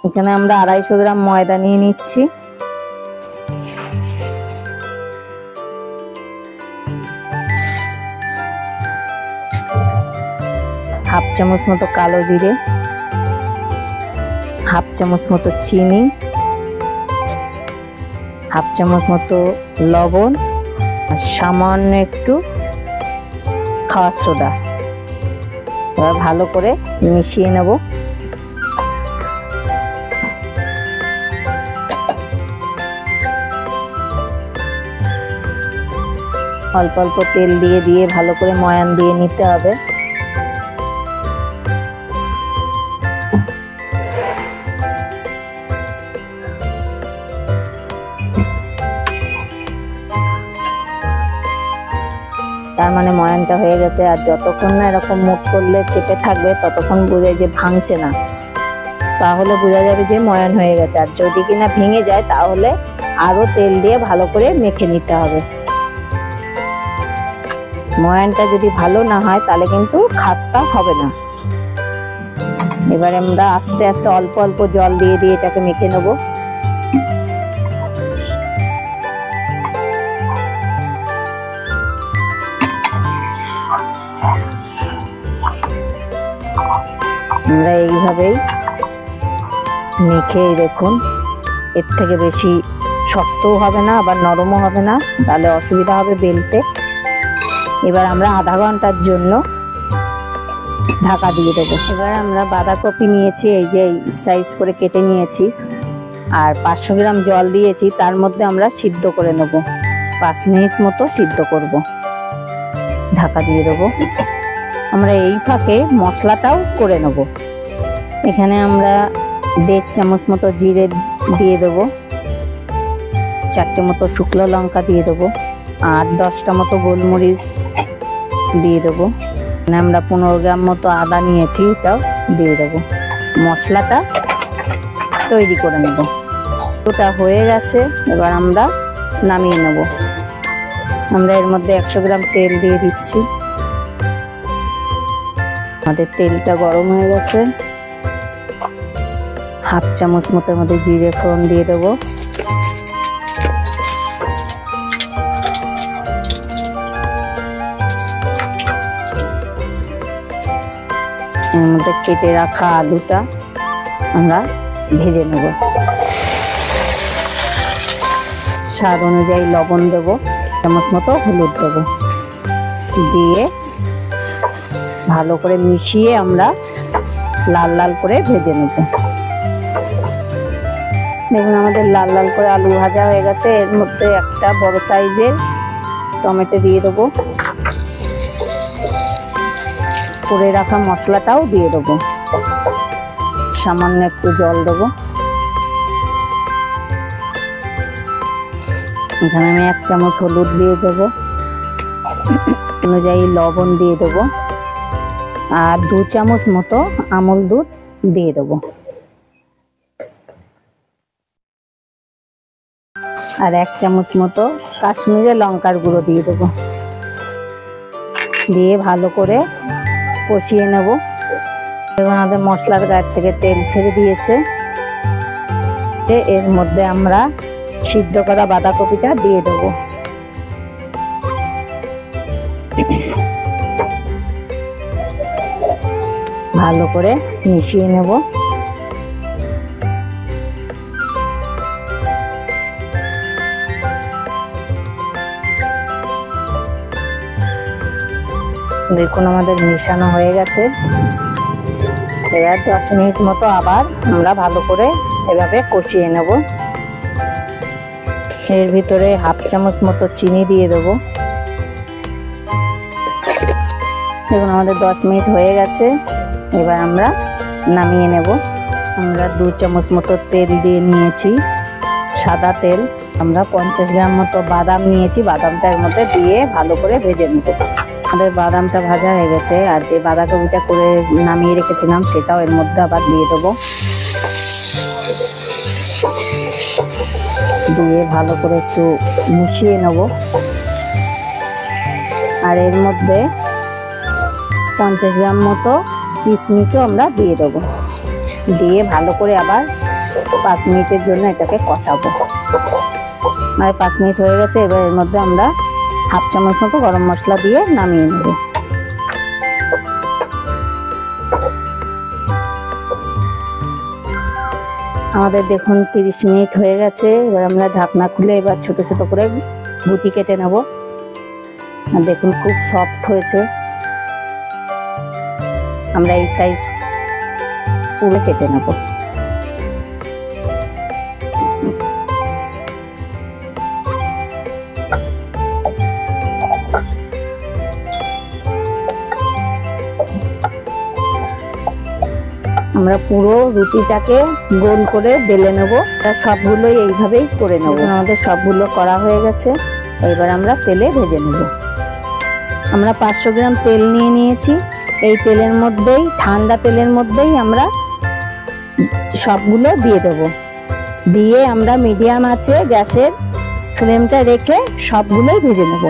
এখানে আমরা 250 গ্রাম ময়দা নিয়ে নিচ্ছি। হাফ চামচ মতো কালো জিরে, হাফ চামচ মতো চিনি, হাফ চামচ মতো লবণ আর সামান্য একটু খাওয়ার সোডা। এবার ভালো করে মিশিয়ে নেব। অল্প অল্প তেল দিয়ে দিয়ে ভালো করে ময়ান দিয়ে নিতে হবে। তার মানে ময়ানটা হয়ে গেছে। আর যতক্ষণ না এরকম মুখ করলে চেপে থাকবে ততক্ষণ বোঝায় যে ভাঙছে না, তাহলে বোঝা যাবে যে ময়ান হয়ে গেছে। আর যদি কিনা ভেঙে যায় তাহলে আরো তেল দিয়ে ভালো করে মেখে নিতে হবে। ময়ানটা যদি ভালো না হয় তাহলে কিন্তু খাস্তা হবে না। এবার আমরা আস্তে আস্তে অল্প অল্প জল দিয়ে দিয়ে এটাকে মেখে নেব। আমরা এইভাবেই মেখে দেখুন, এর থেকে বেশি শক্তও হবে না আবার নরমও হবে না, তাহলে অসুবিধা হবে বেলতে। এবার আমরা আধা ঘন্টার জন্য ঢাকা দিয়ে দেবো। এবার আমরা বাঁধাকপি নিয়েছি, এই যে সাইজ করে কেটে নিয়েছি, আর 500 গ্রাম জল দিয়েছি, তার মধ্যে আমরা সিদ্ধ করে নেব। 5 মিনিট মতো সিদ্ধ করব, ঢাকা দিয়ে দেবো। আমরা এই ফাঁকে মশলাটাও করে নেব। এখানে আমরা 1.5 চামচ মতো জিরে দিয়ে দেবো, 4টে মতো শুকনো লঙ্কা দিয়ে দেবো, আর 10টা মতো গোলমরিচ দিয়ে দেবো। এখানে আমরা 15 গ্রাম মতো আদা নিয়েছি, এটাও দিয়ে দেবো। মশলাটা তৈরি করে নেব। ওটা হয়ে গেছে, এবার আমরা নামিয়ে নেব। আমরা এর মধ্যে 100 গ্রাম তেল দিয়ে দিচ্ছি। আমাদের তেলটা গরম হয়ে গেছে। হাফ চামচ মতো মধ্যে জিরে ফোড়ন দিয়ে দেবো। এর মধ্যে কেটে রাখা আলুটা আমরা ভেজে নেব। স্বাদ অনুযায়ী লবণ দেবো, চামচ মতো হলুদ দেবো, দিয়ে ভালো করে মিশিয়ে আমরা লাল লাল করে ভেজে নেব। দেখুন আমাদের লাল লাল করে আলু ভাজা হয়ে গেছে। এর মধ্যে একটা বড় সাইজের টমেটো দিয়ে দেবো, করে রাখা মশলাটাও দিয়ে দেবো, সামান্য একটু জল দেবো। এখানে আমি 1 চামচ হলুদ দিয়ে দেবো, অনুযায়ী লবণ দিয়ে দেবো, আর 2 চামচ মতো আমল দুধ দিয়ে দেবো, আর 1 চামচ মতো কাশ্মীরি লঙ্কার গুঁড়ো দিয়ে দেবো। দিয়ে ভালো করে কষিয়ে নেব। এখন আমাদের মশলার গায়ের থেকে তেল ছেড়ে দিয়েছে। এর মধ্যে আমরা সিদ্ধ করা বাঁধাকপিটা দিয়ে দেবো। ভালো করে মিশিয়ে নেব। দেখুন আমাদের মিশানো হয়ে গেছে। এবার 10 মিনিট মতো আবার আমরা ভালো করে এভাবে কষিয়ে নেব। এর ভিতরে হাফ চামচ মতো চিনি দিয়ে দেবো। দেখুন আমাদের 10 মিনিট হয়ে গেছে। এবার আমরা নামিয়ে নেব। আমরা 2 চামচ মতো তেল দিয়ে নিয়েছি, সাদা তেল। আমরা 50 গ্রাম মতো বাদাম নিয়েছি, বাদামটা এর মধ্যে দিয়ে ভালো করে ভেজে নেব। আমাদের বাদামটা ভাজা হয়ে গেছে, আর যে বাঁধাকপিটা করে নামিয়ে রেখেছিলাম সেটাও এর মধ্যে আবার দিয়ে দেবো। দিয়ে ভালো করে একটু মিশিয়ে নেব। আর এর মধ্যে 50 গ্রাম মতো কিশমিশও আমরা দিয়ে দেবো। দিয়ে ভালো করে আবার 5 মিনিটের জন্য এটাকে কষাবো। আর 5 মিনিট হয়ে গেছে, এবার এর মধ্যে আমরা 1/2 চামচ মতো গরম মশলা দিয়ে নামিয়ে নেব। আমাদের দেখুন 30 মিনিট হয়ে গেছে। এবার আমরা ঢাকনা খুলে এবার ছোট ছোট করে গুটি কেটে নেব। আর দেখুন খুব সফট হয়েছে। আমরা এই সাইজ পুরো কেটে নেব। আমরা পুরো রুটিটাকে গোল করে বেলে নেব। সবগুলোই এইভাবেই করে নেব। আমাদের সবগুলো করা হয়ে গেছে। এবার আমরা তেলে ভেজে নেব। আমরা 500 গ্রাম তেল নিয়ে নিয়েছি। এই তেলের মধ্যেই, ঠান্ডা তেলের মধ্যেই আমরা সবগুলো দিয়ে দেব। দিয়ে আমরা মিডিয়াম আঁচে গ্যাসের ফ্লেমটা রেখে সবগুলোই ভেজে নেব।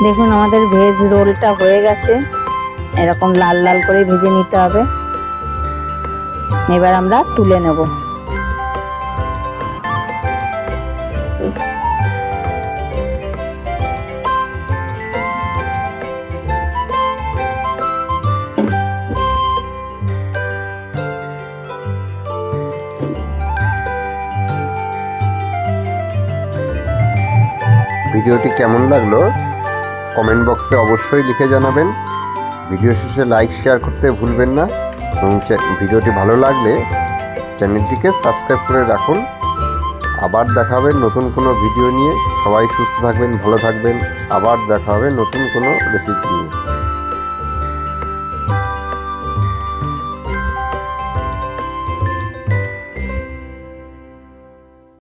দেখুন আমাদের ভেজ রোলটা হয়ে গেছে। এরকম লাল লাল করে ভেজে নিতে হবে। এবার আমরা তুলে নেব। ভিডিওটি কেমন লাগলো কমেন্ট বক্সে অবশ্যই লিখে জানাবেন। ভিডিও শেষে লাইক শেয়ার করতে ভুলবেন না এবং ভিডিওটি ভালো লাগলে চ্যানেলটিকে সাবস্ক্রাইব করে রাখুন। আবার দেখা হবে নতুন কোনো ভিডিও নিয়ে। সবাই সুস্থ থাকবেন, ভালো থাকবেন। আবার দেখা হবে নতুন কোনো রেসিপি নিয়ে।